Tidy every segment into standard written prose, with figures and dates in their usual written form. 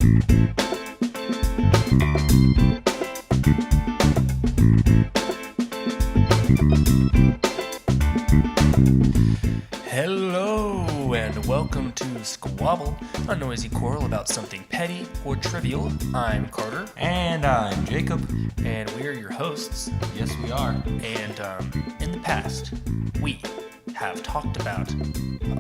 Hello and welcome to Squabble, a noisy quarrel about something petty or trivial. I'm Carter. And I'm Jacob. And we're your hosts. Yes, we are. And in the past, we have talked about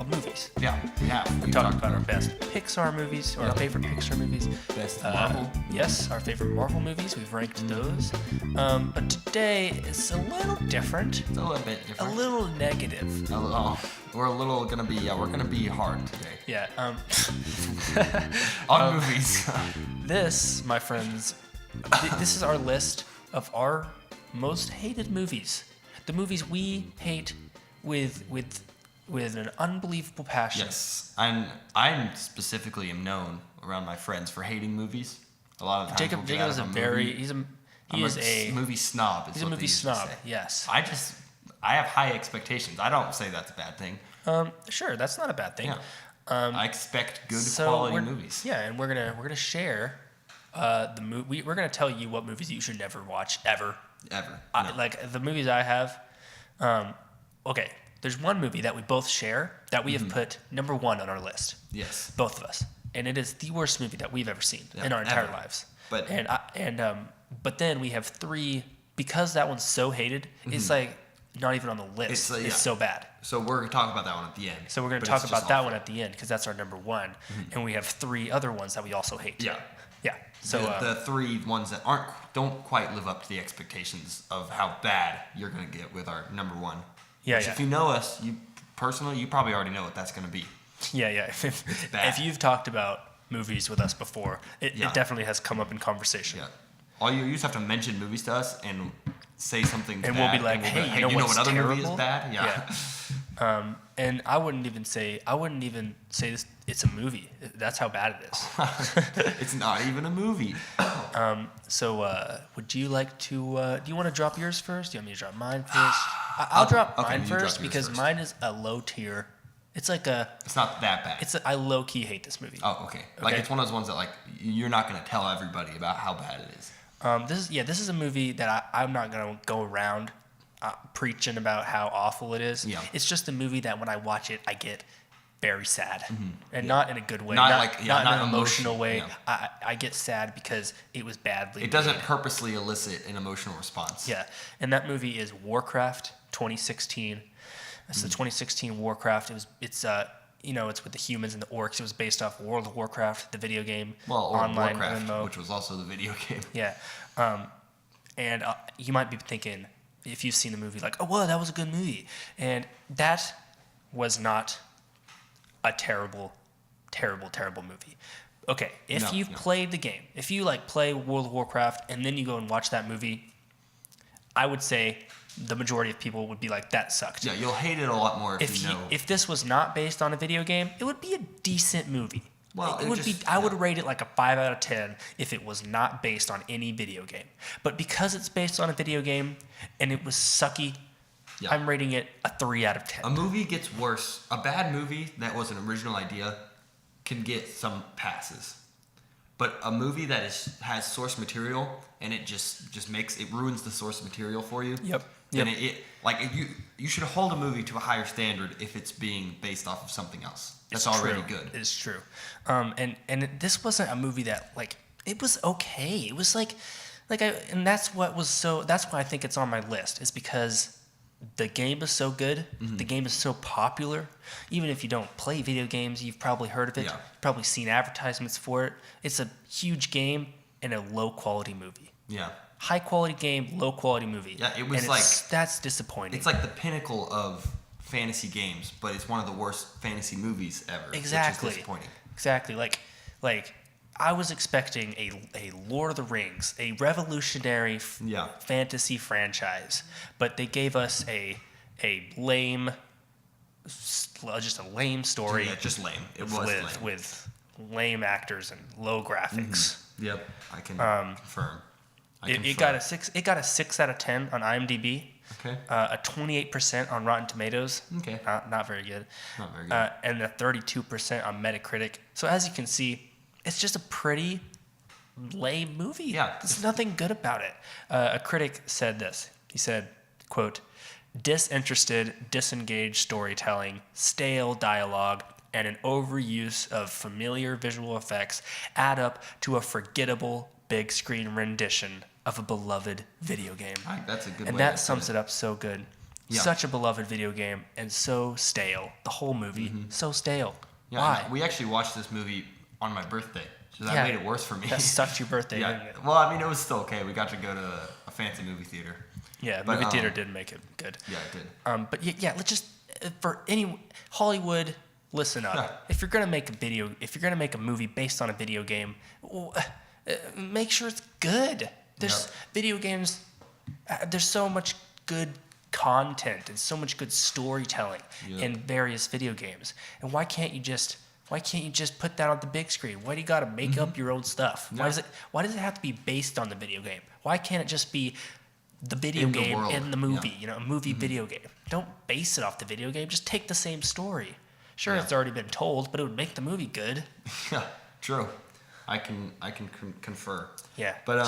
movies. Yeah, we have. We've talked about our best Pixar movies, or our favorite Pixar movies. Best Marvel. Yes, our favorite Marvel movies. We've ranked those. But today is a little different. It's a little bit different. A little negative. We're gonna be hard today. Yeah. On movies. This, my friends, this is our list of our most hated movies. The movies we hate with an unbelievable passion. Yes, I'm specifically am known around my friends for hating movies. A lot of times. Jacob is a movie snob. He's a movie snob. Yes. I have high expectations. I don't say that's a bad thing. Sure, that's not a bad thing. Yeah. I expect good quality movies. Yeah, and we're gonna share we're gonna tell you what movies you should never watch ever. Ever. Like the movies I have. Okay, there's one movie that we both share that we have put number 1 on our list. Yes. Both of us, and it is the worst movie that we've ever seen in our entire lives. But but then we have 3 because that one's so hated. It's like not even on the list. It's so bad. So we're going to talk about that one at the end. So we're going to talk about that one at the end because that's our number 1, and we have 3 other ones that we also hate. Yeah. Yeah. So the 3 ones that don't quite live up to the expectations of how bad you're going to get with our number 1. Yeah. Which if you know us, you probably already know what that's going to be. Yeah. If you've talked about movies with us before, it definitely has come up in conversation. Yeah. You just have to mention movies to us and say something and bad. We'll be like, hey, you know what other terrible? Movie is bad? Yeah. And I wouldn't even say this. It's a movie. That's how bad it is. It's not even a movie. So would you like to? Do you want to drop yours first? Do you want me to drop mine first? I'll drop mine first because mine is a low tier. It's like It's not that bad. I low key hate this movie. Oh, okay. Like it's one of those ones that like you're not gonna tell everybody about how bad it is. This is a movie that I'm not gonna go around preaching about how awful it is. Yeah. It's just a movie that when I watch it, I get very sad, and not in a good way. Not in an emotional way. Yeah. I get sad because it was badly. It doesn't purposely elicit an emotional response. Yeah, and that movie is Warcraft 2016. It's the 2016 Warcraft. It's with the humans and the orcs. It was based off World of Warcraft, the video game. Online Warcraft, MMO. which was also the video game. Yeah, and you might be thinking, if you've seen the movie, like, oh, well, that was a good movie. And that was not a terrible, terrible, terrible movie. Okay, if you've played the game, if you play World of Warcraft and then you go and watch that movie, I would say the majority of people would be like, that sucked. Yeah, you'll hate it a lot more if you know. If this was not based on a video game, it would be a decent movie. Well, I would rate it like a 5 out of 10 if it was not based on any video game. But because it's based on a video game and it was sucky, I'm rating it a 3 out of 10. A movie gets worse. A bad movie that was an original idea can get some passes. But a movie that has source material and it just ruins the source material for you. Yep. Then you should hold a movie to a higher standard if it's being based off of something else. That's already good. It's true. And this wasn't a movie that it was okay. It was that's why I think it's on my list, is because the game is so good. The game is so popular. Even if you don't play video games, you've probably heard of it. Yeah. You've probably seen advertisements for it. It's a huge game and a low quality movie. Yeah. High quality game, low quality movie. Yeah, it was that's disappointing. It's like the pinnacle of fantasy games, but it's one of the worst fantasy movies ever. Exactly. Which is disappointing. Exactly. Like I was expecting a Lord of the Rings, a revolutionary fantasy franchise, but they gave us a lame, just a lame story. Yeah, just lame. It was lame. With lame actors and low graphics. Yep, I can confirm. It got a 6 out of 10 on IMDb. Okay. A 28% on Rotten Tomatoes. Okay. Not very good. Not very good. And a 32% on Metacritic. So as you can see, it's just a pretty lame movie. Yeah. There's nothing good about it. A critic said this. He said, quote, disinterested, disengaged storytelling, stale dialogue, and an overuse of familiar visual effects add up to a forgettable big screen rendition of a beloved video game. That's a good And way that to sums put it up so good. Yeah. Such a beloved video game and so stale. The whole movie, so stale. Yeah, Why? we actually watched this movie on my birthday, so that Yeah. made it worse for me. That sucked your birthday, Yeah. didn't it? Well, I mean, it was still okay. We got to go to a fancy movie theater. Yeah, But, movie theater did make it good. Yeah, it did. But yeah, let's just for any Hollywood, listen up. Yeah. If you're gonna make a movie based on a video game, make sure it's good. There's Yep. video games. There's so much good content and so much good storytelling Yep. in various video games. And why can't you just put that on the big screen? Why do you gotta make up your own stuff? Yeah. Why does it have to be based on the video game? Why can't it just be the video In the game world. in the movie? Yeah. You know, a movie video game. Don't base it off the video game. Just take the same story. Sure, Yeah. it's already been told, but it would make the movie good. Yeah, true. I can confer. Yeah, But,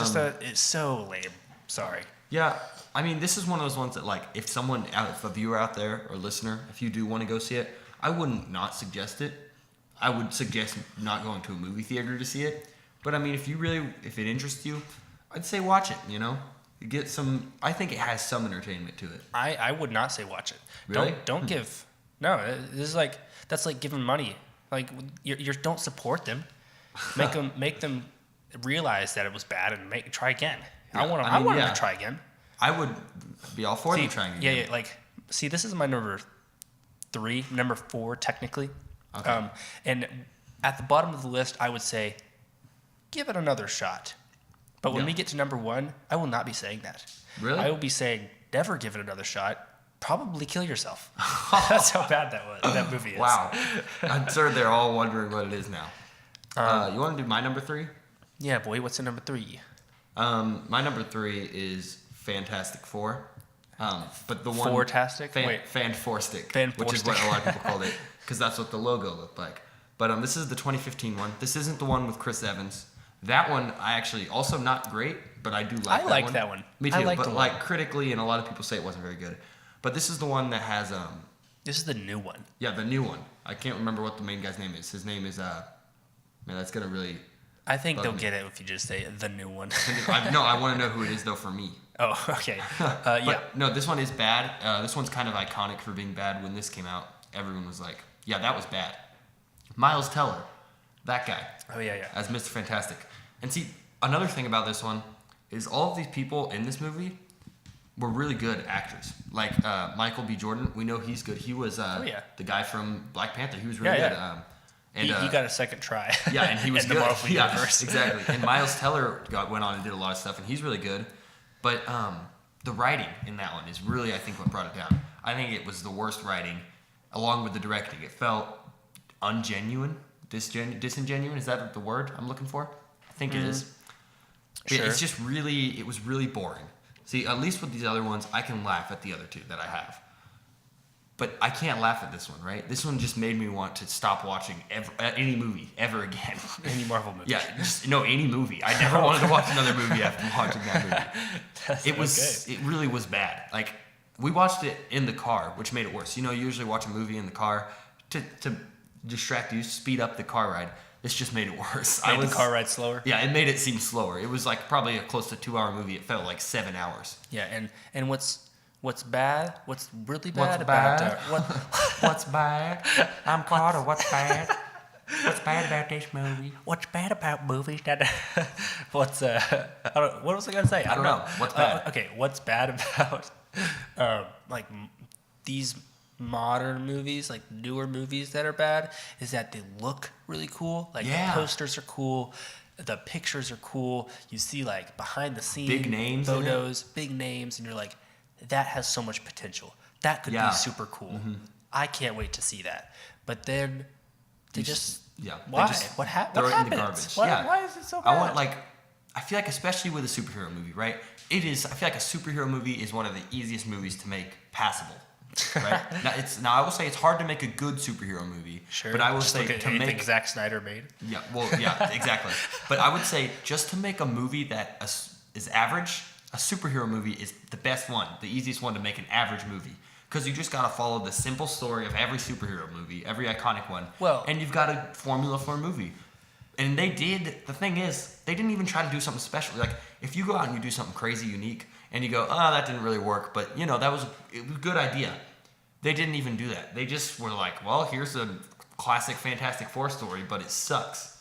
it's so lame. Sorry. Yeah, I mean, this is one of those ones that, like, if a viewer out there or listener, if you do want to go see it, I wouldn't not suggest it. I would suggest not going to a movie theater to see it. But I mean, if it interests you, I'd say watch it. You know, you get some. I think it has some entertainment to it. I would not say watch it. Really? Don't give. No, this is like that's like giving money. Like you don't support them. Make them realize that it was bad and try again. Yeah, I want them to try again. I would be all for them trying again. Yeah. Like, see, this is my number 4 technically. Okay. And at the bottom of the list, I would say, give it another shot. But when Yeah. we get to number 1, I will not be saying that. Really? I will be saying, never give it another shot. Probably kill yourself. That's how bad that movie is. Wow. I'm sure they're all wondering what it is now. You want to do my number 3? Yeah, boy. What's in number 3? My number 3 is Fantastic Four. But the one Four-tastic? Wait. Fan-four-stick, Fan-four-stick. which is what a lot of people called it, because that's what the logo looked like. But this is the 2015 one. This isn't the one with Chris Evans. That one I actually also not great, but I do like. I liked that one. Me too. I liked but the like one. critically, and a lot of people say it wasn't very good. But this is the one that has This is the new one. yeah, the new one. I can't remember what the main guy's name is. His name is man, that's gonna really. I think Bug they'll me. get it if you just say the new one. I want to know who it is though for me. Oh, okay. But, Yeah. No, this one is bad. This one's kind of iconic for being bad. When this came out, everyone was like, yeah, that was bad. Miles Teller, that guy, Oh, yeah. as Mr. Fantastic. And see, another thing about this one is all of these people in this movie were really good actors. Like Michael B. Jordan, we know he's good. He was yeah. the guy from Black Panther. He was really Yeah, good. yeah. And He got a second try. yeah, and he was in good. the Marvel Yeah, universe. exactly. And Miles Teller went on and did a lot of stuff, and he's really good. But the writing in that one is really, I think, what brought it down. I think it was the worst writing, along with the directing. It felt ungenuine, disingenuine. Is that the word I'm looking for? I think it is. But Sure. It's just really, it was really boring. See, at least with these other ones, I can laugh at the other two that I have. But I can't laugh at this one, right? This one just made me want to stop watching any movie ever again. Any Marvel movie. Yeah, any movie. I never wanted to watch another movie after watching that movie. It really was bad. Like, we watched it in the car, which made it worse. You know, you usually watch a movie in the car to distract you, speed up the car ride. This just made it worse. Made the car ride slower. Yeah, it made it seem slower. It was like probably a close to 2-hour movie. It felt like 7 hours. Yeah, and what's bad? What's really What's bad about bad? What's bad? I'm Carter. What's bad? What's bad about this movie? What's bad about movies? That what was I gonna say? I don't know. What's bad? Okay, what's bad about these modern movies, like newer movies that are bad, is that they look really cool. Like Yeah. the posters are cool, the pictures are cool. You see like behind the scenes Big names in it. photos, big names, and you're like, that has so much potential. That could Yeah. be super cool. I can't wait to see that. But then they just Yeah. why? They just What throw happened? it in the garbage. Yeah. Why is it so bad? I feel like, especially with a superhero movie, right? I feel like a superhero movie is one of the easiest movies to make passable. right? Now I will say it's hard to make a good superhero movie. Sure. But I will Just say look at to anything make Zack Snyder made. yeah, well, yeah, exactly. But I would say just to make a movie that is average, a superhero movie is the best one, the easiest one to make an average movie. Because you just got to follow the simple story of every superhero movie, every iconic one. Well, and you've got a formula for a movie. And the thing is, they didn't even try to do something special. Like, if you go out and you do something crazy, unique, and you go, oh, that didn't really work, but, that was a good idea. They didn't even do that. They just were like, well, here's a classic Fantastic Four story, but it sucks.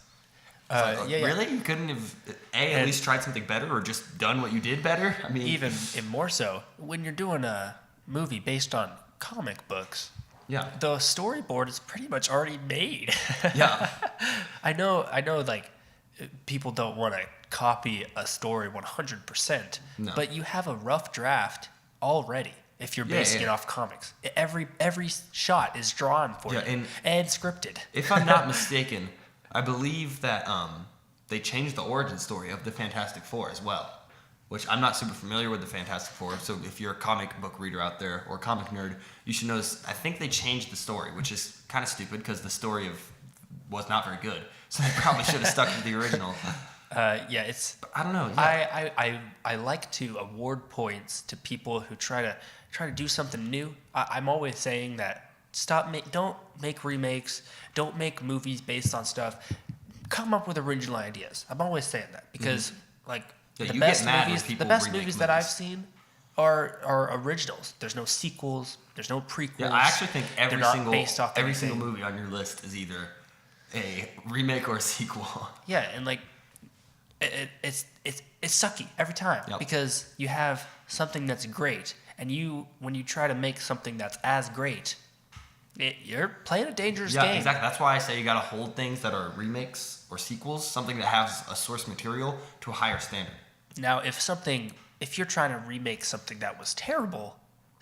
Really? You couldn't have, at least tried something better or just done what you did better? I mean, even more so, when you're doing a movie based on comic books, yeah, the storyboard is pretty much already made. Yeah. I know, like, people don't want to copy a story 100%, but you have a rough draft already if you're basing it off comics. Every shot is drawn for you and scripted. If I'm not mistaken, I believe that they changed the origin story of the Fantastic Four as well, which I'm not super familiar with the Fantastic Four, so if you're a comic book reader out there or comic nerd, you should notice, I think they changed the story, which is kind of stupid because the story was not very good, so they probably should have stuck with the original. It's. I don't know. Yeah. I like to award points to people who try to do something new. I'm always saying that don't make remakes, don't make movies based on stuff. Come up with original ideas. I'm always saying that because the best movies that I've seen are originals. There's no sequels. There's no prequels. Yeah, I actually think every single movie on your list is either a remake or a sequel. Yeah, and it's sucky every time because you have something that's great, and when you try to make something that's as great, you're playing a dangerous game. Yeah, exactly. That's why I say you got to hold things that are remakes or sequels, something that has a source material, to a higher standard. Now, if you're trying to remake something that was terrible,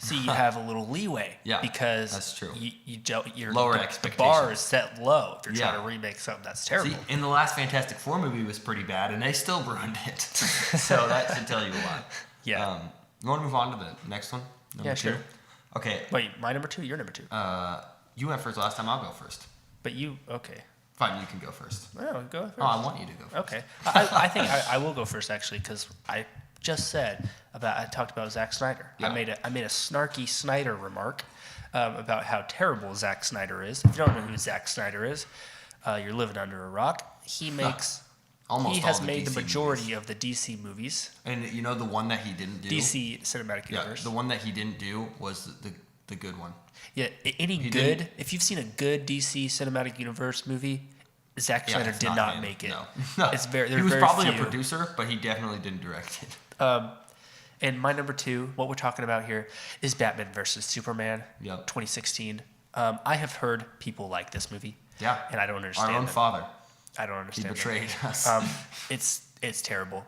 you have a little leeway. Yeah, because that's true. You're lower The expectations. bar is set low if you're trying to remake something that's terrible. See, in the last Fantastic Four movie was pretty bad, and they still ruined it. So that should tell you a lot. Yeah. You want to move on to the next one? Number 2? Sure. Okay. Wait, my number 2? Your number 2? You went first last time. I'll go first. But okay. Fine, you can go first. Oh, go first. Oh, I want you to go first. Okay. I think I will go first, actually, because I just I talked about Zack Snyder. Yeah. I made a snarky Snyder remark about how terrible Zack Snyder is. If you don't know who Zack Snyder is, you're living under a rock. He has made the majority of the DC movies. And you know the one that he didn't do? DC Cinematic Universe. Yeah, the one that he didn't do was the good one. Yeah, if you've seen a good DC Cinematic Universe movie, Zack Snyder did not make it. No. He was probably a producer, but he definitely didn't direct it. And my number 2, what we're talking about here, is Batman versus Superman, 2016. I have heard people like this movie. Yeah. And I don't understand. Our own father. I don't understand. He betrayed us. It's terrible.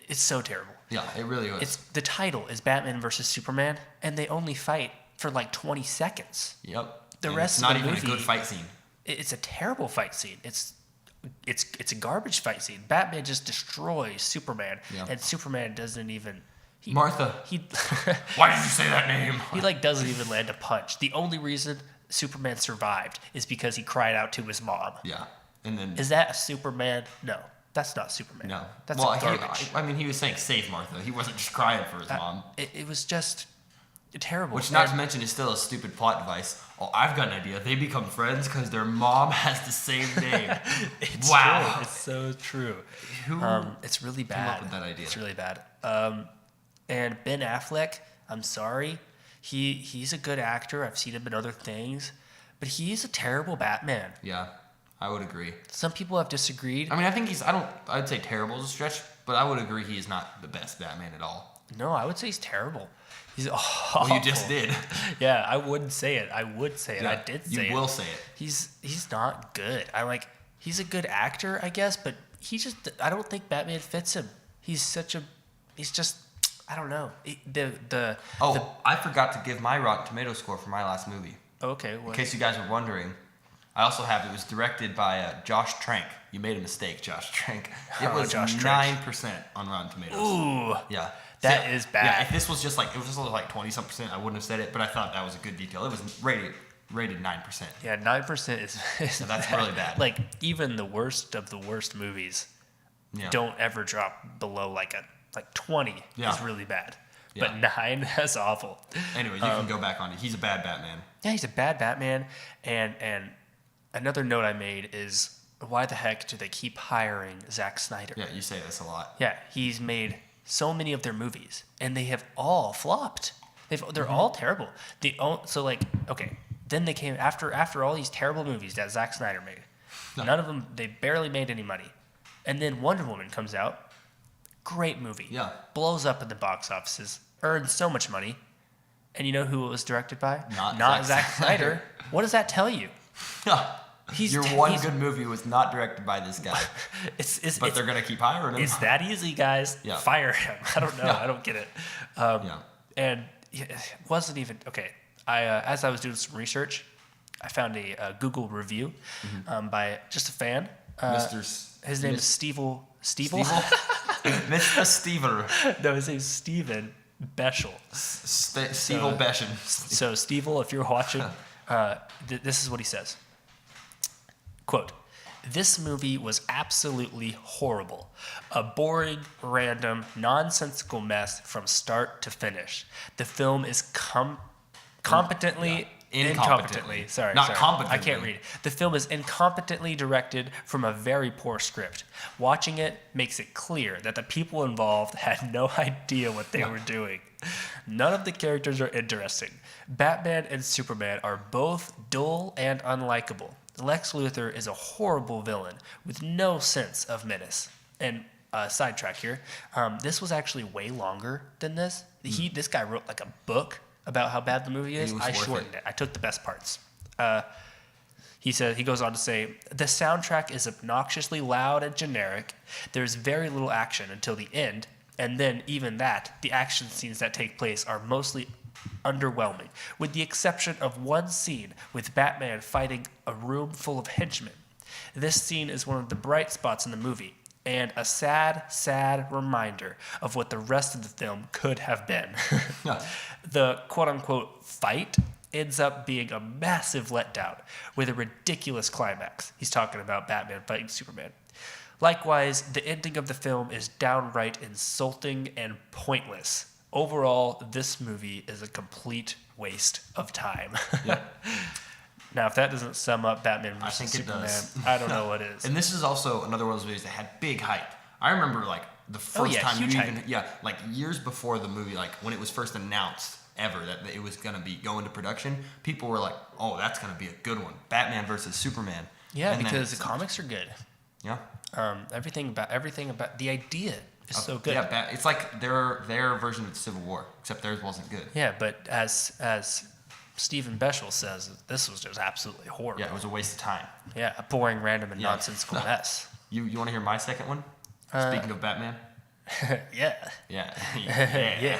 It's so terrible. Yeah, it really was. The title is Batman versus Superman, and they only fight for 20 seconds. Yep. The rest of the movie. It's not even a good fight scene. It's a terrible fight scene. It's a garbage fight scene. Batman just destroys Superman, and Superman doesn't even. Martha. Why did you say that name? He doesn't even land a punch. The only reason Superman survived is because he cried out to his mom. Yeah, and then is that a Superman? No, that's not Superman. No, that's garbage. He was saying save Martha. He wasn't just crying for his mom. It was just terrible. Which, not to mention, is still a stupid plot device. Oh, I've got an idea. They become friends because their mom has the same name. Wow, true. It's so true. It's really bad. Came up with that idea? It's really bad. And Ben Affleck, I'm sorry, he's a good actor. I've seen him in other things, but he's a terrible Batman. Yeah, I would agree. Some people have disagreed. I think I'd say terrible is a stretch, but I would agree he is not the best Batman at all. No, I would say he's terrible. He's awful. Well, you just did. Yeah, I wouldn't say it. I would say it. Yeah, I did say it. You will say it. He's not good. He's a good actor, I guess, but I don't think Batman fits him. He's just, I don't know. I forgot to give my Rotten Tomatoes score for my last movie. Okay. In case you guys were wondering, I also have it was directed by Josh Trank. You made a mistake, Josh Trank. It was 9% on Rotten Tomatoes. Ooh. Yeah. That is bad. Yeah, if this was just like, it was just like 20-something%, I wouldn't have said it, but I thought that was a good detail. It was rated 9%. Yeah, 9% is So that's bad. really bad. Like, even the worst of the worst movies don't ever drop below like 20 is really bad. Yeah. But 9, that's awful. Anyway, you can go back on it. He's a bad Batman. Yeah, he's a bad Batman. And another note I made is, why the heck do they keep hiring Zack Snyder? Yeah, you say this a lot. Yeah, he's made so many of their movies, and they have all flopped. They're all terrible. Then they came after all these terrible movies that Zack Snyder made. No. None of them, they barely made any money. And then Wonder Woman comes out. Great movie. Yeah. Blows up in the box offices. Earned so much money. And you know who it was directed by? Not Zack Snyder. What does that tell you? Your one good movie was not directed by this guy. But they're going to keep hiring him. It's that easy, guys. Yeah. Fire him. I don't know. Yeah. I don't get it. And it wasn't even... Okay. As I was doing some research, I found a Google review by just a fan. His name is Stevel. Stevel? Mr. Stever. No, his name is Steven Beschel. Stevel Beshen. So, Stevel, if you're watching, this is what he says. Quote, "This movie was absolutely horrible. A boring, random, nonsensical mess from start to finish. The film is incompetently. Sorry. Competently. I can't read it. The film is incompetently directed from a very poor script. Watching it makes it clear that the people involved had no idea what they were doing. None of the characters are interesting. Batman and Superman are both dull and unlikable. Lex Luthor is a horrible villain with no sense of menace." And sidetrack here. This was actually way longer than this. This guy wrote like a book about how bad the movie is. I shortened it. I took the best parts. He goes on to say, "The soundtrack is obnoxiously loud and generic. There's very little action until the end, and then even that, the action scenes that take place are mostly underwhelming, with the exception of one scene with Batman fighting a room full of henchmen. This scene is one of the bright spots in the movie, and a sad, sad reminder of what the rest of the film could have been." The quote-unquote fight ends up being a massive letdown with a ridiculous climax. He's talking about Batman fighting Superman. Likewise, the ending of the film is downright insulting and pointless. Overall, this movie is a complete waste of time. Yep. Now, if that doesn't sum up Batman vs. I think Superman, it does. I don't know what is. And this is also another one of those movies that had big hype. I remember like the first time huge you hype. like years before the movie, like when it was first announced ever that it was going to be going to production, people were like, "Oh, that's going to be a good one. Batman versus Superman." Yeah, And because the comics are good. Yeah. Everything about the idea is so good. Yeah, it's like their version of the Civil War, except theirs wasn't good. Yeah, but as Stephen Beschel says, this was just absolutely horrible. Yeah, it was a waste of time. Yeah, a boring, random, and nonsensical mess. You want to hear my second one? Speaking of Batman. Yeah. Yeah. Yeah.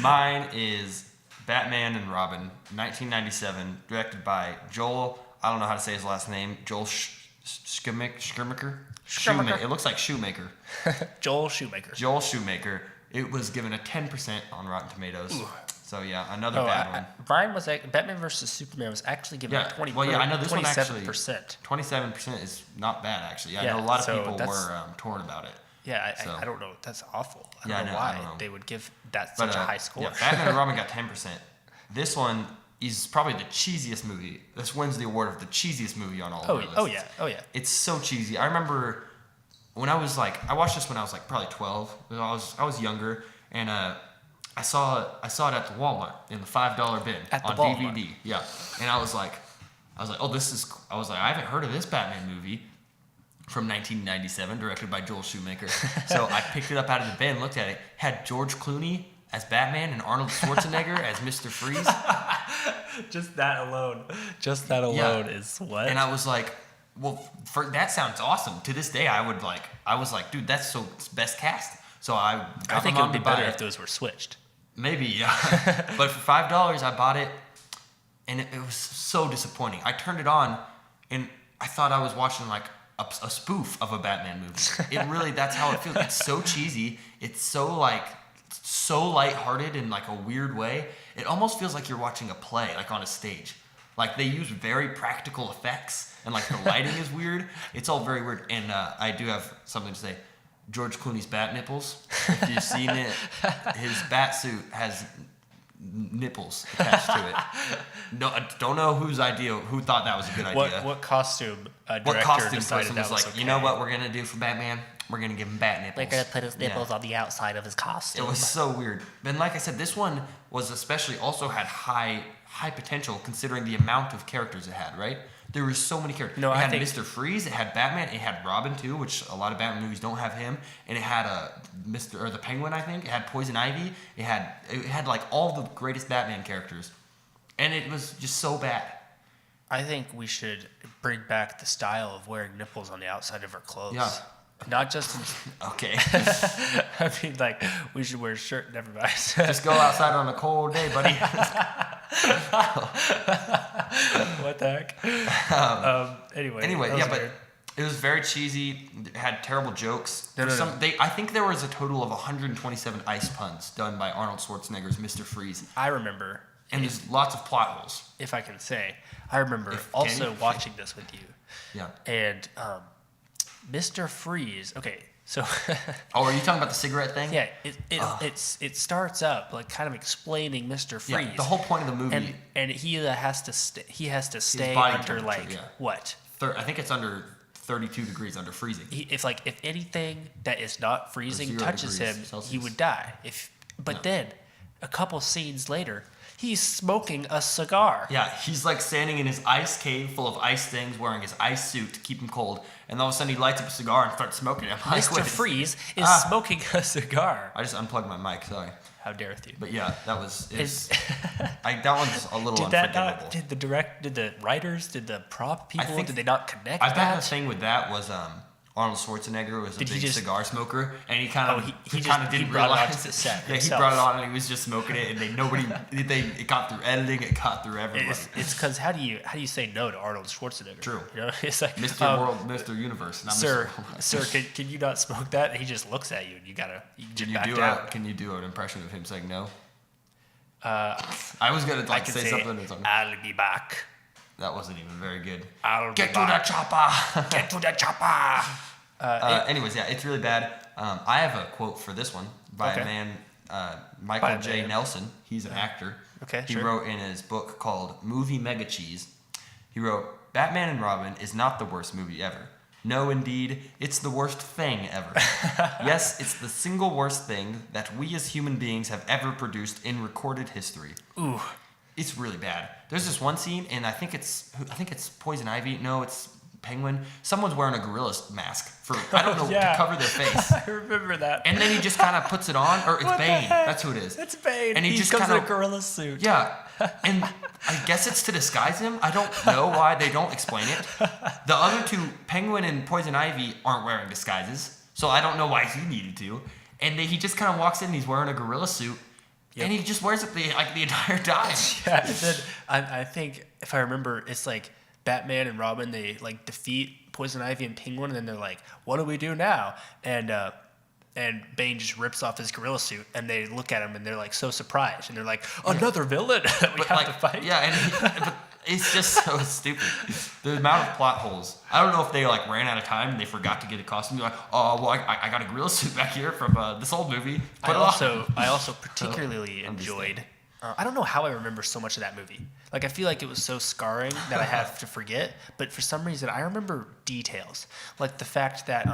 Mine is Batman and Robin, 1997, directed by Joel. I don't know how to say his last name. Joel Schumacher. It looks like Shoemaker. Joel Schumacher. Joel Schumacher. It was given a 10% on Rotten Tomatoes. Ooh. So yeah, another bad one. Mine was like Batman versus Superman was actually given a 20%. Well, yeah, I know this 27%. One actually. 27% is not bad actually. I know a lot of people were torn about it. Yeah, I don't know. That's awful. I don't know why they would give that such a high score. Yeah, Batman and Robin got 10%. This one is probably the cheesiest movie. This wins the award of the cheesiest movie on all of our lists. Oh yeah. It's so cheesy. I remember when I watched this when I was like probably 12. I was younger, and I saw it at the Walmart in the $5 bin on Walmart. DVD. Yeah, and I was like, oh, this is. I was like, I haven't heard of this Batman movie from 1997, directed by Joel Schumacher. So I picked it up out of the bin, looked at it, had George Clooney as Batman and Arnold Schwarzenegger as Mr. Freeze. Just that alone is what? And I was like, well, that sounds awesome. To this day, I was like, dude, that's best cast. So I think it would be better if those were switched. Maybe, yeah. But for $5, I bought it, and it was so disappointing. I turned it on, and I thought I was watching like a spoof of a Batman movie. It really, that's how it feels. It's so cheesy. It's so so lighthearted in like a weird way. It almost feels like you're watching a play, like on a stage. Like they use very practical effects, and like the lighting is weird. It's all very weird. And I do have something to say. George Clooney's bat nipples. If you've seen it, his bat suit has nipples attached to it. No, I don't know who thought that was a good idea. What costume director What costume decided person that was like, okay? you know what we're gonna do for Batman? We're gonna give him bat nipples. We're gonna put his nipples on the outside of his costume. It was so weird. And like I said, this one was especially also had high potential considering the amount of characters it had, right? There were so many characters. No, it I had think Mr. Freeze, it had Batman, it had Robin too, which a lot of Batman movies don't have him, and it had the Penguin, I think. It had Poison Ivy. It had like all the greatest Batman characters, and it was just so bad. I think we should bring back the style of wearing nipples on the outside of our clothes. Yeah. Not just Okay. I mean, like, we should wear a shirt. Never mind. Just go outside on a cold day, buddy. What the heck? Anyway, yeah, but it was very cheesy. It had terrible jokes. No. I think there was a total of 127 ice puns done by Arnold Schwarzenegger's Mr. Freeze. I remember, And there's lots of plot holes. if I can say, I remember Can also you? watching this with you. Yeah. And Mr. Freeze. Okay, so Oh, are you talking about the cigarette thing? yeah, it starts up like kind of explaining Mr. Freeze. Yeah, the whole point of the movie. and he has to stay body under temperature, like yeah. what? I think it's under 32 degrees, under freezing. If anything that is not freezing 0 touches him, degrees Celsius. he would die. Then a couple scenes later, he's smoking a cigar. Yeah, he's like standing in his ice cave full of ice things, wearing his ice suit to keep him cold, and all of a sudden he lights up a cigar and starts smoking it. I'm like, Mr. "Wait, Freeze is smoking a cigar. I just unplugged my mic, sorry. How dareth you? But yeah, that was that one's a little Did that unforgivable. not? Did the writers? Did the prop people? think- Did they not connect I bet that? the thing with that was Arnold Schwarzenegger was a Did he big just- cigar smoker, and he kind of he didn't brought it realize onto the set Yeah, he himself. brought it on, and he was just smoking it, and it got through editing, it got through everyone. It's because how do you say no to Arnold Schwarzenegger? True. You know, it's like Mr. World, Mr. Universe, not Sir, Mr. World. sir, can you not smoke that? And he just looks at you, and you Can you back do down. Can you do an impression of him saying no? I was gonna I can say something. It's I'll be back. that wasn't even very good. I'll Get be to the back. chopper. Get to the chopper. Anyways, yeah, it's really bad. I have a quote for this one by Okay. a man, Michael By a J. man. Nelson. He's an actor. Okay, He sure. wrote in his book called Movie Mega Cheese. He wrote, "Batman and Robin is not the worst movie ever. No, indeed, it's the worst thing ever. Yes, it's the single worst thing that we as human beings have ever produced in recorded history." Ooh. It's really bad. There's this one scene, and I think it's Poison Ivy. No, it's Penguin. Someone's wearing a gorilla mask I don't know, Yeah. to cover their face. I remember that. And then he just kind of puts it on, or it's What the Bane. heck? That's who it is. It's Bane. And he just comes in kind a of, gorilla suit. yeah. And I guess it's to disguise him. I don't know why they don't explain it. The other two, Penguin and Poison Ivy, aren't wearing disguises, so I don't know why he needed to. And he just kind of walks in, and he's wearing a gorilla suit, and he just wears it the entire time. Yeah, and then I think if I remember, it's like Batman and Robin, they like defeat Poison Ivy and Penguin, and then they're like, "What do we do now?" And Bane just rips off his gorilla suit, and they look at him, and they're like so surprised, and they're like, "Another villain that we have to fight." Yeah, but it's just so stupid. The amount of plot holes. I don't know if they ran out of time and they forgot to get a costume. They're like, "Oh, well, I got a gorilla suit back here from this old movie." I also particularly I'm just enjoyed. I don't know how I remember so much of that movie. Like, I feel like it was so scarring that I have to forget. But for some reason, I remember details. Like the fact that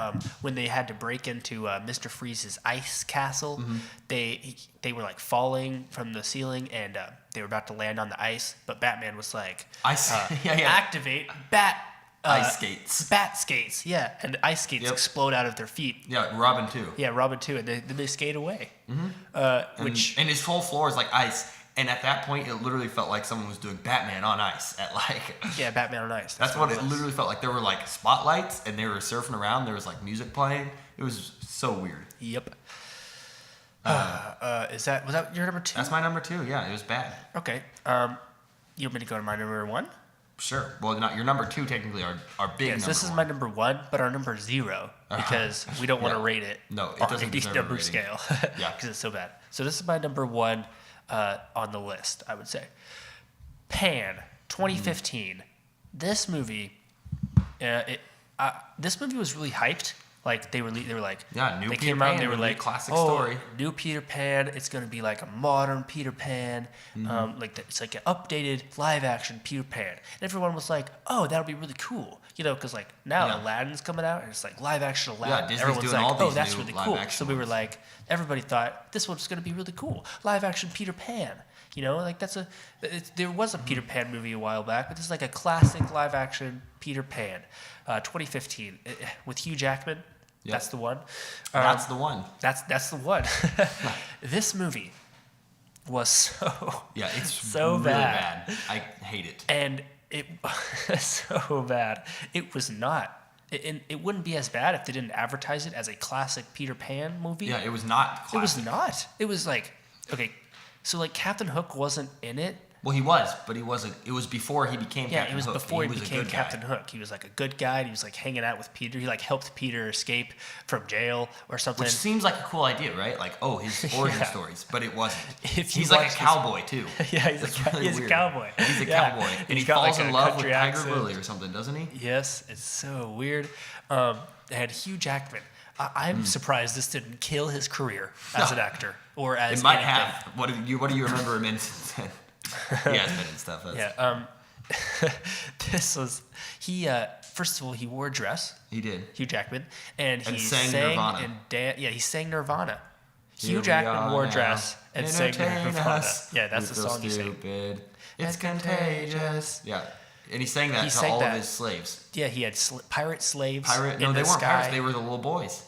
when they had to break into Mr. Freeze's ice castle, they were like falling from the ceiling and they were about to land on the ice. But Batman was like, activate ice skates. Bat skates, yeah. And ice skates explode out of their feet. Yeah, Robin too. Yeah, Robin too. And then they skate away. And his whole floor is like ice. And at that point, it literally felt like someone was doing Batman on ice Yeah, Batman on ice. That's what it literally felt like. There were like spotlights, and they were surfing around. There was like music playing. It was so weird. Yep. Was that your number 2? That's my number 2. Yeah, it was bad. Okay. You want me to go to my number 1? Sure. Well, not your number 2 technically are big. Yes, number this is 1. my number 1, but our number 0 because we don't want to rate it. No, it on doesn't any deserve a number rating. scale. Yeah. Because it's so bad. So this is my number 1 on the list, I would say. Pan, 2015. This movie, this movie was really hyped. Like they were like, Yeah, new they Peter came out Pan and they were would be a like, classic oh, story. new Peter Pan. It's gonna be like a modern Peter Pan, it's like an updated live action Peter Pan. And everyone was like, oh, that'll be really cool, because like now Yeah. Aladdin's coming out and it's like live action Aladdin. Disney's Everyone's doing like, all these oh, that's new really live cool. action So we were ones. like, everybody thought this one's gonna be really cool, live action Peter Pan. Like there was a Peter Pan movie a while back, but this is like a classic live action Peter Pan, 2015 with Hugh Jackman. Yep. That's the one. That's the one. That's the one. This movie was It's so really bad. I hate it. And it was so bad. It was not. It wouldn't be as bad if they didn't advertise it as a classic Peter Pan movie. Yeah, it was not classic. It was not. It was like, okay, so like Captain Hook wasn't in it. Well, he was, but he wasn't. It was before he became Yeah, Captain it was Hook. before he was a became good Captain guy. Hook. He was like a good guy. And he was like hanging out with Peter. He like helped Peter escape from jail or something. Which seems like a cool idea, right? Like, oh, his origin Yeah. stories, but it wasn't. If you He's like a watch this- cowboy too. Yeah, he's really a weird. cowboy. He's a Yeah. cowboy, and he He's got, falls like, in a love with country Tiger accent. Lily or something, doesn't he? Yes, it's so weird. They had Hugh Jackman. I'm surprised this didn't kill his career as an actor or as It might anything. have. What do you remember him in since then? He has been in stuff. That's, Yeah. This was he. First of all, he wore a dress. He did. Hugh Jackman, and he sang sang Nirvana. and he sang Nirvana. Here Hugh we Jackman are wore a now. dress and sang Entertain Nirvana. us. Yeah, that's We the feel song he sang. stupid. It's It's contagious. contagious. Yeah, and he sang that He to sang all that. of his slaves. Yeah, he had pirate slaves. Pirate? No, in they the weren't sky. pirates. They were the little boys.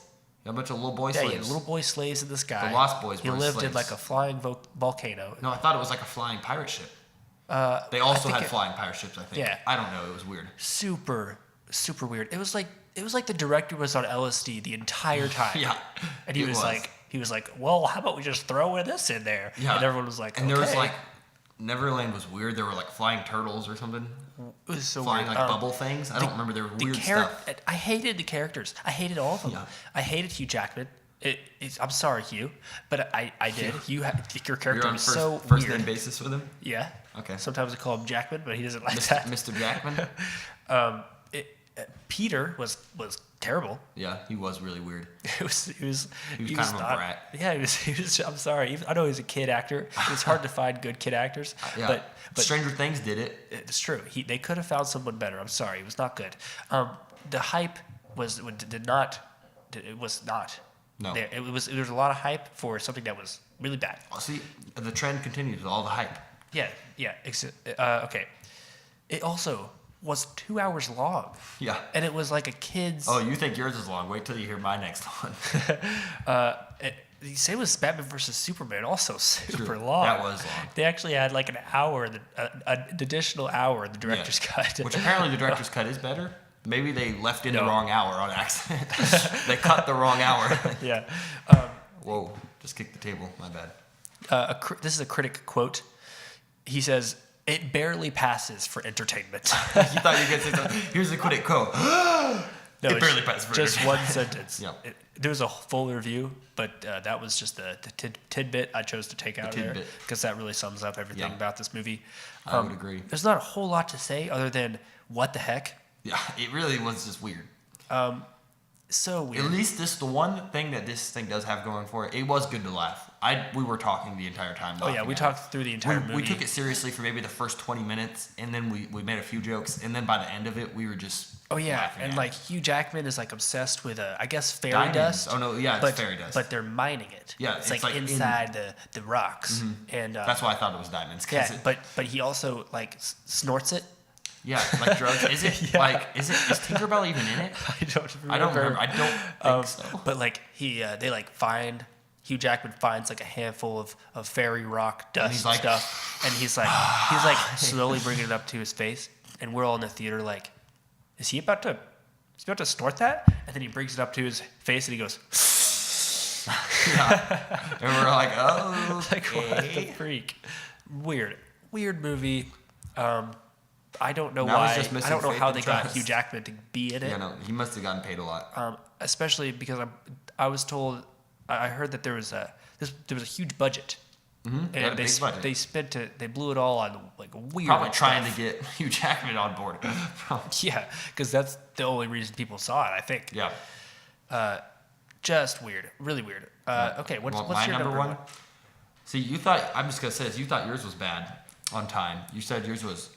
A bunch of little boy Yeah, he slaves. had little boy slaves in the sky. The Lost Boys He were lived in slaves. like a flying volcano. No, I thought it was like a flying pirate ship. They I also think had it- flying pirate ships, I think. Yeah. I don't know. It was weird. Super weird. It was like the director was on LSD the entire time. Yeah, And he it was like, well, how about we just throw this in there? Yeah. And everyone was like, and okay. there was like, Neverland was weird. There were like flying turtles or something. It was so Flying weird. like bubble things. I don't remember. They were weird stuff. I hated the characters. I hated all of them. Yeah. I hated Hugh Jackman. I'm sorry, Hugh, but I did. Your character You're on was first, so first weird. name basis with him? Yeah. Okay. Sometimes I call him Jackman, but he doesn't like Mr. that. Mr. Jackman? Peter was terrible. Yeah, he was really weird. He was kind of a brat. Yeah, he was. I'm sorry. I know he was a kid actor. It's hard to find good kid actors. Yeah. But Stranger Things did it. it's true. They could have found someone better. I'm sorry. It was not good. The hype was not. No. There. There was a lot of hype for something that was really bad. Oh, see, the trend continues with all the hype. Yeah. Okay. It also was 2 hours long. Yeah. And it was like a kid's. Oh, you think yours is long? Wait till you hear my next one. The same with Batman versus Superman, also super True. long. That was long. They actually had like an hour, an additional hour in the director's cut. Which apparently the director's cut is better. Maybe they left in the No. wrong hour on accident. They cut the wrong hour. Yeah. Whoa, just kicked the table. My bad. This is a critic quote. He says, "It barely passes for entertainment." You thought you were going to say something. Here's the critic quote. No, It it's barely passes for just entertainment. one sentence. Yeah. There was a full review, but that was just the tidbit I chose to take out there tidbit. because that really sums up everything Yeah. about this movie. I would agree. There's not a whole lot to say other than what the heck. Yeah, it really was just weird. So weird. At least the one thing that this thing does have going for it, it was good to laugh. We were talking the entire time. Oh yeah, laughing we at talked through the entire movie. We took it seriously for maybe the first 20 minutes, and then we made a few jokes, and then by the end of it, we were just Oh yeah, laughing and at like it. Hugh Jackman is like obsessed with I guess fairy Diamonds. dust. Oh, no, yeah, it's but, fairy dust. But they're mining it. Yeah, it's it's like like inside the rocks, and That's why I thought it was diamonds. 'Cause yeah. it- But he also like snorts it. yeah, like drugs. Is it Yeah. like is Tinkerbell even in it? I don't remember. I don't remember. I don't think so. But like they like find Hugh Jackman finds like a handful of fairy rock dust he's like- stuff, and he's like slowly bringing it up to his face, and we're all in the theater like, is he about to snort that? And then he brings it up to his face and he goes, Yeah. And we're like, oh, like what the freak? Weird movie. I don't know Now he's why. just missing I don't know faith how and they got trust. Hugh Jackman to be in it. Yeah, no, he must have gotten paid a lot. Especially because I was told, I heard that there was a huge budget, They had a big budget. they blew it all on like weird. Probably trying stuff. to get Hugh Jackman on board. Yeah, because that's the only reason people saw it. I think. Yeah. Just weird, really weird. Okay, what's my your number one? See, you thought, I'm just gonna say this. You thought yours was bad on time. You said yours was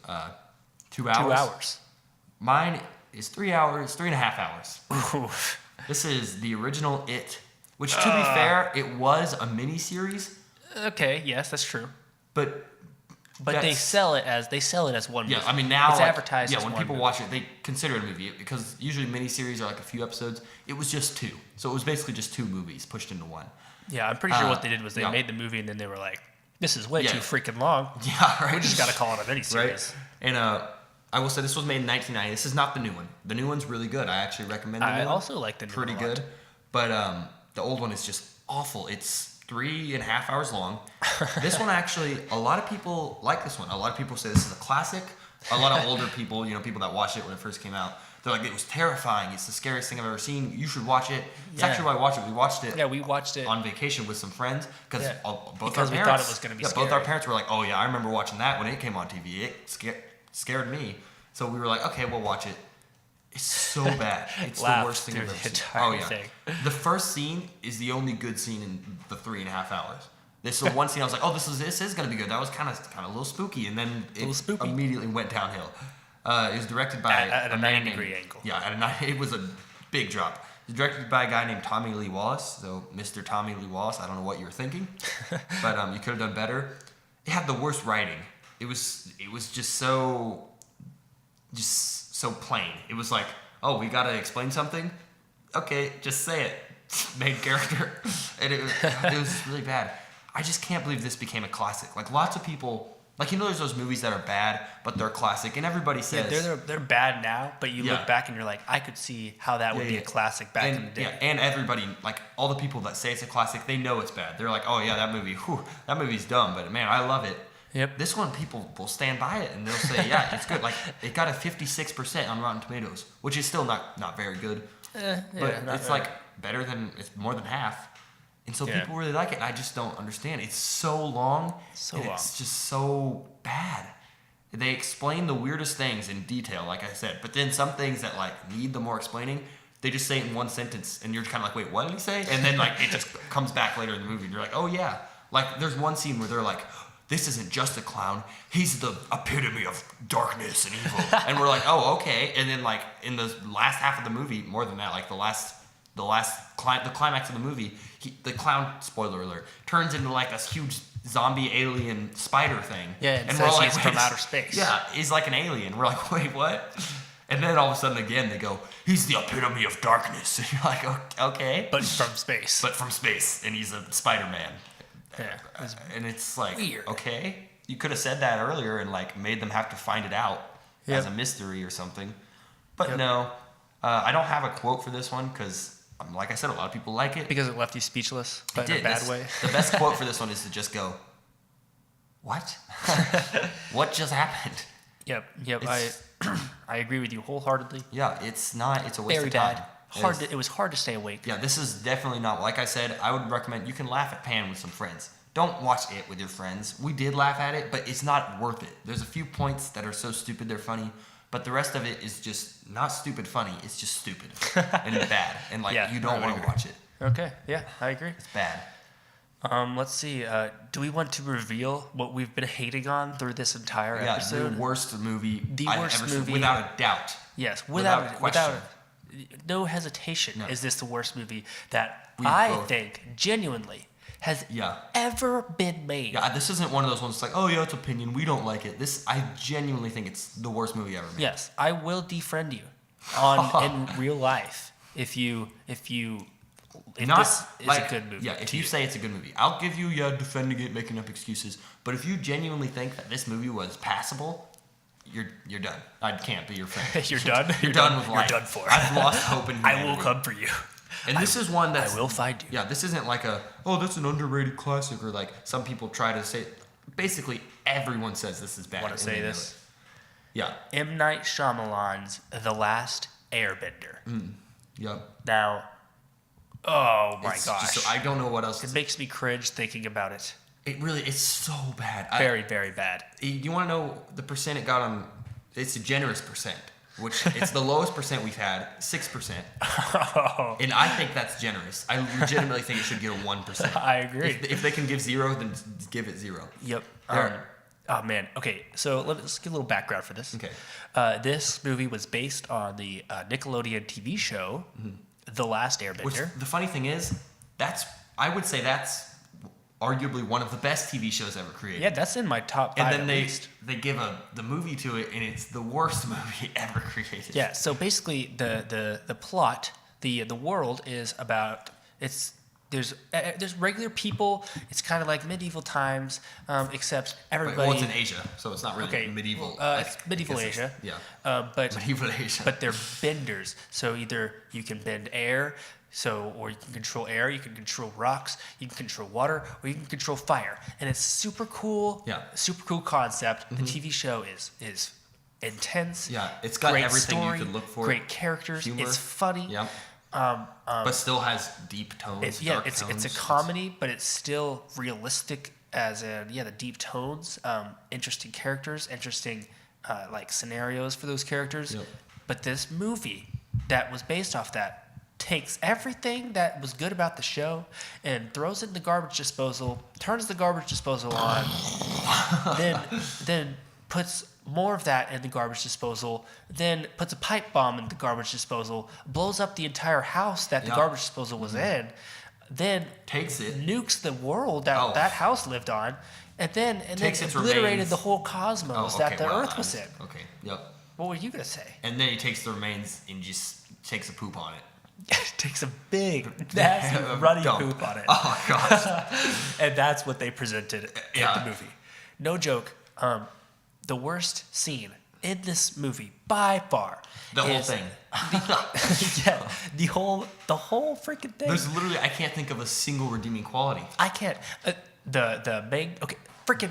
2 hours. 2 hours. Mine is 3 hours, 3.5 hours. Ooh. This is the original It, which to be fair, it was a mini series, Okay, yes, that's true. but But they that's- sell it as one movie. Yeah, I mean now it's like, advertised. Yeah, as when one people movie. watch it, they consider it a movie because usually miniseries are like a few episodes. It was just 2, so it was basically just 2 movies pushed into one. Yeah, I'm pretty sure what they did was they yeah. made the movie and then they were like, "This is way Yeah. too freaking long. Yeah, right. We just got to call it a miniseries." Right. And I will say this was made in 1990. This is not the new one. The new one's really good. I actually recommend the new I one. also like the new Pretty one a lot. good. But the old one is just awful. It's 3.5 hours long. This one actually, a lot of people like this one. A lot of people say this is a classic. A lot of older people, people that watched it when it first came out, they're like, it was terrifying. It's the scariest thing I've ever seen. You should watch it. It's Yeah. actually why I watched it. We watched it. Yeah, we watched it. On vacation with some friends because Yeah. both Because our we parents, thought it was gonna be both our scary. parents were like, oh yeah, I remember watching that when it came on TV. It scared me. So we were like, okay, we'll watch it. It's so bad. It's the Laughed worst thing through I've ever the seen. entire Oh yeah. thing. The first scene is the only good scene in the 3.5 hours. This is the one scene I was like, oh, this is gonna be good. That was kind of a little spooky, and then it little spooky. immediately went downhill. It was directed by At a man 90-degree named- angle. Yeah, it was a big drop. It was directed by a guy named Tommy Lee Wallace. So Mr. Tommy Lee Wallace, I don't know what you were thinking, but you could have done better. It had the worst writing. It was just so plain. It was like, oh, we gotta explain something. Okay, just say it. Main character, and it was really bad. I just can't believe this became a classic. Like lots of people, like there's those movies that are bad, but they're classic, and everybody says they're bad now, but you Yeah. look back and you're like, I could see how that would Yeah, be yeah. a classic back in the and, day. yeah, and everybody, like all the people that say it's a classic, they know it's bad. They're like, oh yeah, that movie's dumb, but man, I love it. Yep. This one, people will stand by it and they'll say, yeah, it's good. Like it got a 56% on Rotten Tomatoes, which is still not very good, but it's like it's more than half. And so Yeah. people really like it. And I just don't understand. It's so long. So and long. It's just so bad. They explain the weirdest things in detail, like I said. But then some things that like need the more explaining, they just say it in one sentence, and you're kind of like, wait, what did he say? And then like it just comes back later in the movie, and you're like, oh yeah. Like there's one scene where they're like, this isn't just a clown. He's the epitome of darkness and evil. And we're like, oh okay. And then like in the last half of the movie, more than that, like the climax of the movie, the clown, spoiler alert, turns into like this huge zombie alien spider thing. Yeah, and we're says all he's wait, from outer space. Yeah, he's like an alien. We're like, wait, what? And then all of a sudden again they go, he's the epitome of darkness. And you're like, okay. But from space. But from space, and he's a Spider-Man. Yeah, it was And it's like, weird. okay, you could have said that earlier and like made them have to find it out Yep. as a mystery or something. But Yep. no, I don't have a quote for this one because, like I said, a lot of people like it. because it left you speechless, It but in a did. bad way. The best quote for this one is to just go, what? What just happened? Yep. It's- I agree with you wholeheartedly. Yeah, it's a waste Very of time. bad. It was hard to stay awake. Yeah, this is definitely not. Like I said, I would recommend you can laugh at Pan with some friends. Don't watch it with your friends. We did laugh at it, but it's not worth it. There's a few points that are so stupid they're funny, but the rest of it is just not stupid funny. It's just stupid and bad, and like Yeah, you I don't would want to agree. watch it. Okay. Yeah, I agree. It's bad. Let's see. Do we want to reveal what we've been hating on through this entire Yeah, episode? the worst movie The I've worst ever seen, movie. without a doubt. Yes, Without without question. no hesitation. No. Is this the worst movie that We I both- think genuinely has Yeah. ever been made? Yeah, this isn't one of those ones that's like, oh yeah, it's opinion. We don't like it. This, I genuinely think it's the worst movie ever made. Yes, I will defriend you in real life if Not this is like, a good movie. Yeah, if to you say it's a good movie, I'll give you defending it, making up excuses. But if you genuinely think that this movie was passable, you're done. I can't be your friend. You're done? You're done with life. You're done for. I've lost hope in humanity. I will come for you. And this is one that's I will find you. Yeah, this isn't like that's an underrated classic, or like some people try to say. Basically, everyone says this is bad. Want to and say they know this? Yeah. M. Night Shyamalan's The Last Airbender. Yep. Now, oh my It's gosh. just, I don't know what else. It makes me cringe thinking about it. It really, it's so bad. Very, very bad. You want to know the percent it got on? It's a generous percent, which it's the lowest percent we've had, 6%. And I think that's generous. I legitimately think it should get a 1%. I agree. If they can give 0, then give it 0. Yep. There. Oh man. Okay, so let's get a little background for this. Okay. This movie was based on the Nickelodeon TV show, The Last Airbender. Which the funny thing is, I would say that's arguably one of the best TV shows ever created. Yeah, that's in my top 5 And then at least. they give the movie to it, and it's the worst movie ever created. Yeah. So basically, the plot, the world is about there's regular people. It's kind of like medieval times, except everybody. Well, it's in Asia, so it's not really medieval. It's medieval Asia. Yeah. But Medieval Asia. But they're benders. So either you can bend air, or you can control air, you can control rocks, you can control water, or you can control fire. And it's super cool. Yeah. Super cool concept. The TV show is intense. Yeah, it's got great everything story, you could look for. Great characters. Humor. It's funny. Yeah. But still has deep tones, dark It's tones. a comedy, but it's still realistic as in the deep tones, interesting characters, interesting like scenarios for those characters. Yep. But this movie that was based off that takes everything that was good about the show and throws it in the garbage disposal, turns the garbage disposal on, then puts more of that in the garbage disposal, then puts a pipe bomb in the garbage disposal, blows up the entire house that the garbage disposal was in, then Takes it. nukes the world that that house lived on, and then Takes its obliterated remains. the whole cosmos that the well, Earth was in. Okay, yep. What were you gonna say? And then he takes the remains and just takes a poop on it. Takes a big, nasty, runny Dump. poop on it. Oh, gosh. And that's what they presented in Yeah. the movie. No joke. The worst scene in this movie by far. The whole is thing. the whole freaking thing. There's literally, I can't think of a single redeeming quality. I can't. The main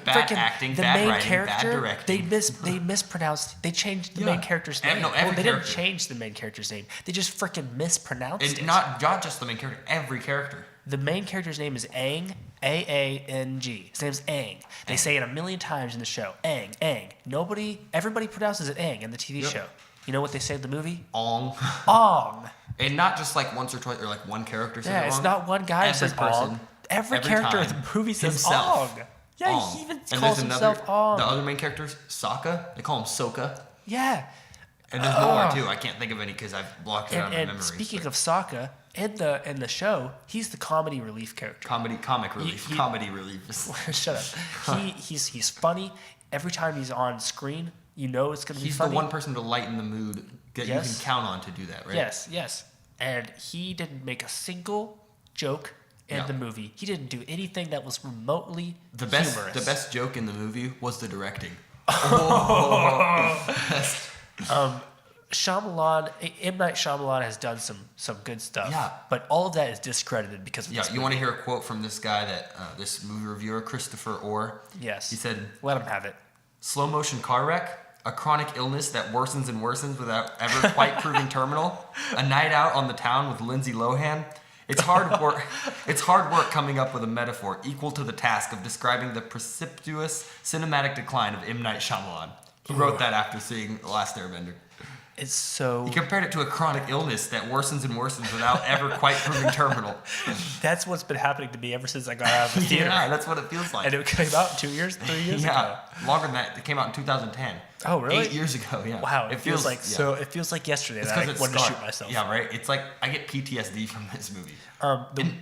Bad acting, the bad main writing, character. bad directing. They mispronounced. They changed the Yeah. main character's name. No, every they didn't character. change the main character's name. They just freaking mispronounced And it. not just the main character, every character. The main character's name is Aang, Aang. His name's Aang. They say it a million times in the show. Aang. Everybody pronounces it Aang in the TV show. You know what they say in the movie? Ong. Ong. And not just like once or twice, or like one character says it It's wrong. not one guy who Every says person, Ong. Every every character in time, the movie says himself. Ong. Yeah, Ong. he even And calls there's himself Ong. The other main characters, Sokka. They call him Soka. Yeah. And there's more too. I can't think of any because I've blocked it out of my And memory. speaking of Sokka, in the show, he's the comedy relief character. comic relief, comedy relief. Shut up. He's funny. Every time he's on screen, you know it's gonna be He's funny. the one person to lighten the mood that you Yes. can count on to do that, right? Yes. And he didn't make a single joke in the movie. He didn't do anything that was remotely humorous. The best joke in the movie was the directing. Shyamalan, M. Night Shyamalan has done some good stuff. Yeah. But all of that is discredited because of Yeah, this you want to hear a quote from this guy this movie reviewer, Christopher Orr? Yes. He said, Let him have it. "Slow motion car wreck, a chronic illness that worsens and worsens without ever quite proving terminal, a night out on the town with Lindsay Lohan. It's hard work. It's hard work coming up with a metaphor equal to the task of describing the precipitous cinematic decline of M. Night Shyamalan." He wrote that after seeing The Last Airbender. It's so... He compared it to a chronic illness that worsens and worsens without ever quite proving terminal. That's what's been happening to me ever since I got out of the theater. Yeah, that's what it feels like. And it came out 3 years ago. Yeah, longer than that. It came out in 2010. Oh, really? 8 years ago. Yeah. Wow, it feels like yeah. It feels like yesterday It's that I 'cause it's wanted to scarred. shoot myself. Yeah, right. It's like I get PTSD from this movie.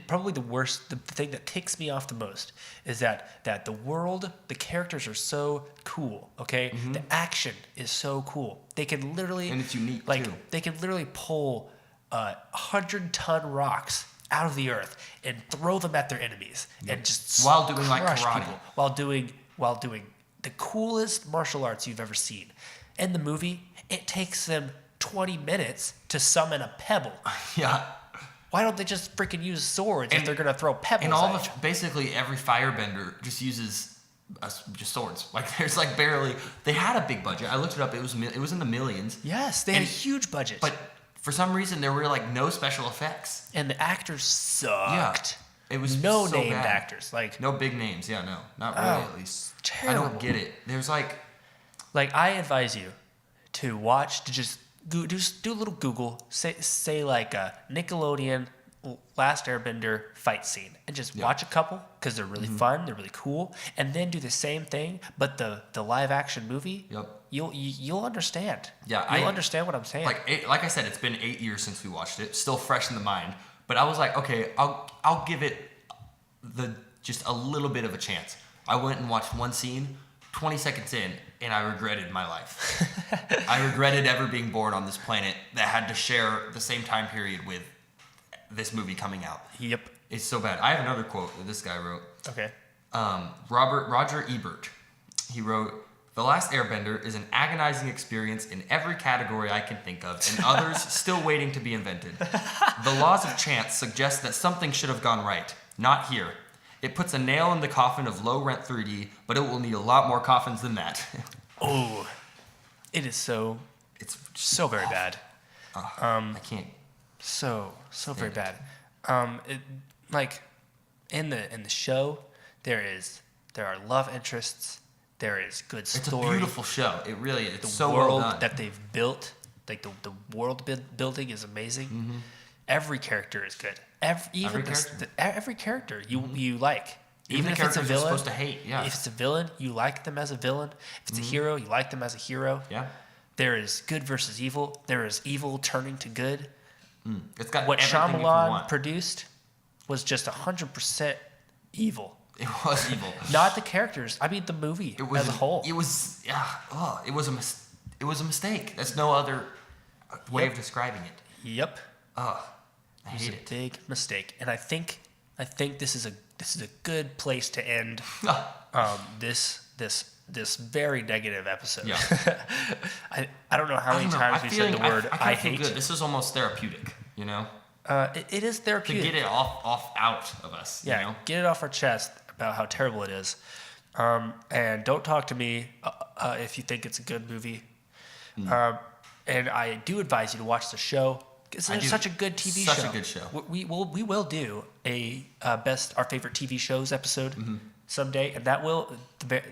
Probably the worst, the thing that ticks me off the most is that the world, the characters are so cool. Okay, the action is so cool. They can literally, And it's unique, like too. they can literally pull 100-ton rocks out of the earth and throw them at their enemies and just While doing, like, crush karate. people. While doing the coolest martial arts you've ever seen. In the movie, it takes them 20 minutes to summon a pebble. Yeah. Why don't they just freaking use swords if they're gonna throw pebbles And all at basically every firebender just uses just swords. Like there's like barely. They had a big budget. I looked it up. It was in the millions. Yes, they had a huge budget. But for some reason, there were like no special effects. And the actors sucked. It was no so named bad. actors. Like no big names. Yeah, no, not really. At least terrible. I don't get it. There's like I advise you to watch, to just do a little Google, say like Nickelodeon Last Airbender fight scene, and just watch a couple because they're really fun, they're really cool, and then do the same thing, but the live action movie. Yep. You'll understand. Yeah, you'll understand what I'm saying. Like I said, it's been 8 years since we watched it. Still fresh in the mind. But I was like, okay, I'll give it just a little bit of a chance. I went and watched one scene, 20 seconds in, and I regretted my life. I regretted ever being born on this planet that had to share the same time period with this movie coming out. Yep. It's so bad. I have another quote that this guy wrote. Okay. Roger Ebert. He wrote, "The Last Airbender is an agonizing experience in every category I can think of, and others still waiting to be invented. The laws of chance suggest that something should have gone right. Not here. It puts a nail in the coffin of low-rent 3D, but it will need a lot more coffins than that." Oh, it is so. It's So very bad. I can't. So very bad. Like in the show, there are love interests. There is good story. It's a beautiful show. It really is. The So world well done. that they've built, like the world building is amazing. Mm-hmm. Every character is good. Every character you like. Even if the it's a characters you're villain, supposed to hate. Yeah. If it's a villain, you like them as a villain. If it's a hero, you like them as a hero. Yeah. There is good versus evil. There is evil turning to good. It's got What everything you can Shyamalan want. produced was just 100% evil. It was evil. Not the characters. I mean, the movie as a whole. It was. It was a mistake. That's no other way of describing it. Yep. I It was hate a it. big mistake, and I think this is a good place to end this very negative episode. Yeah. I don't know how many times we said the word I feel hate. good. This is almost therapeutic. You know, It is to therapeutic. get it out of us. Yeah, You know? get it off our chest about how terrible it is. And don't talk to me if you think it's a good movie. And I do advise you to watch the show. It's such a good TV show. Such a good show. We will do our favorite TV shows episode someday, and that will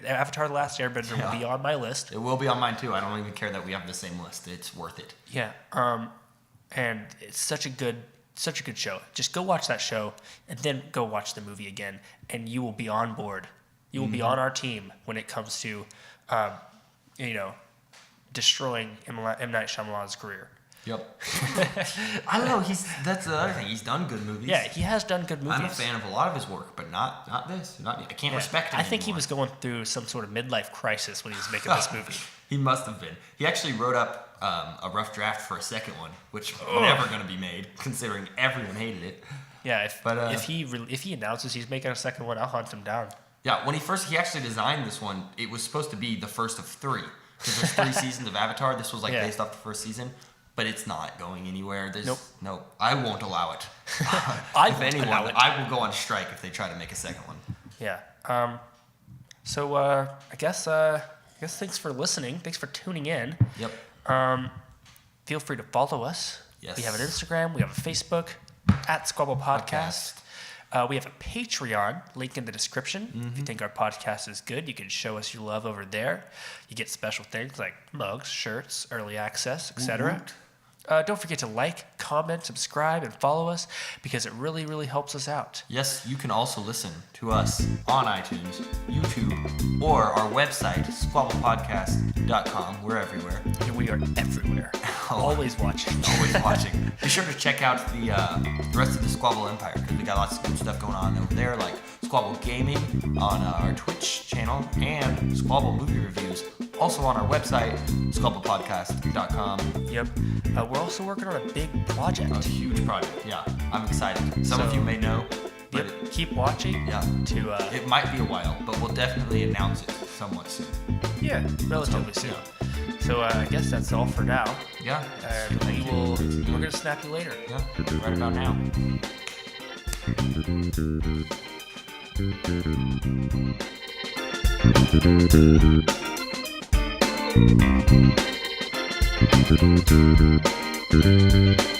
Avatar: The Last Airbender will be on my list. It will be on mine too. I don't even care that we have the same list. It's worth it. Yeah. And it's such a good show. Just go watch that show and then go watch the movie again, and you will be on board. You will be on our team when it comes to, destroying M. Night Shyamalan's career. Yep. I don't know. That's the other thing. He's done good movies. Yeah, he has done good movies. I'm a fan of a lot of his work, but not this. I can't respect him I think he anymore. was going through some sort of midlife crisis when he was making this movie. He must have been. He actually wrote up a rough draft for a second one, which was never going to be made, considering everyone hated it. Yeah, if he announces he's making a second one, I'll hunt him down. Yeah, when he actually designed this one, it was supposed to be the first of 3. Because there's 3 seasons of Avatar. This was based off the first season. But it's not going anywhere. Nope. I won't allow it. If anyone, I will go on strike if they try to make a second one. Yeah. So I guess thanks for listening. Thanks for tuning in. Yep. Feel free to follow us. Yes. We have an Instagram. We have a Facebook at Squabble Podcast. We have a Patreon, link in the description. If you think our podcast is good, you can show us your love over there. You get special things like mugs, shirts, early access, etc. Don't forget to like, comment, subscribe, and follow us because it really, really helps us out. Yes, you can also listen to us on iTunes, YouTube, or our website, squabblepodcast.com. We're everywhere. And we are everywhere. Always watching. Always watching. Be sure to check out the rest of the Squabble Empire because we got lots of good stuff going on over there, like Squabble Gaming on our Twitch channel and Squabble Movie Reviews, also on our website, squabblepodcast.com. Yep. We're also working on a big project. A huge project, yeah. I'm excited. Some of you may know. But Yep. Keep watching. Yeah. It might be a while, but we'll definitely announce it somewhat soon. Yeah, relatively soon. So I guess that's all for now. Yeah. We're gonna snap you later. Yeah. Right about now. Thank you.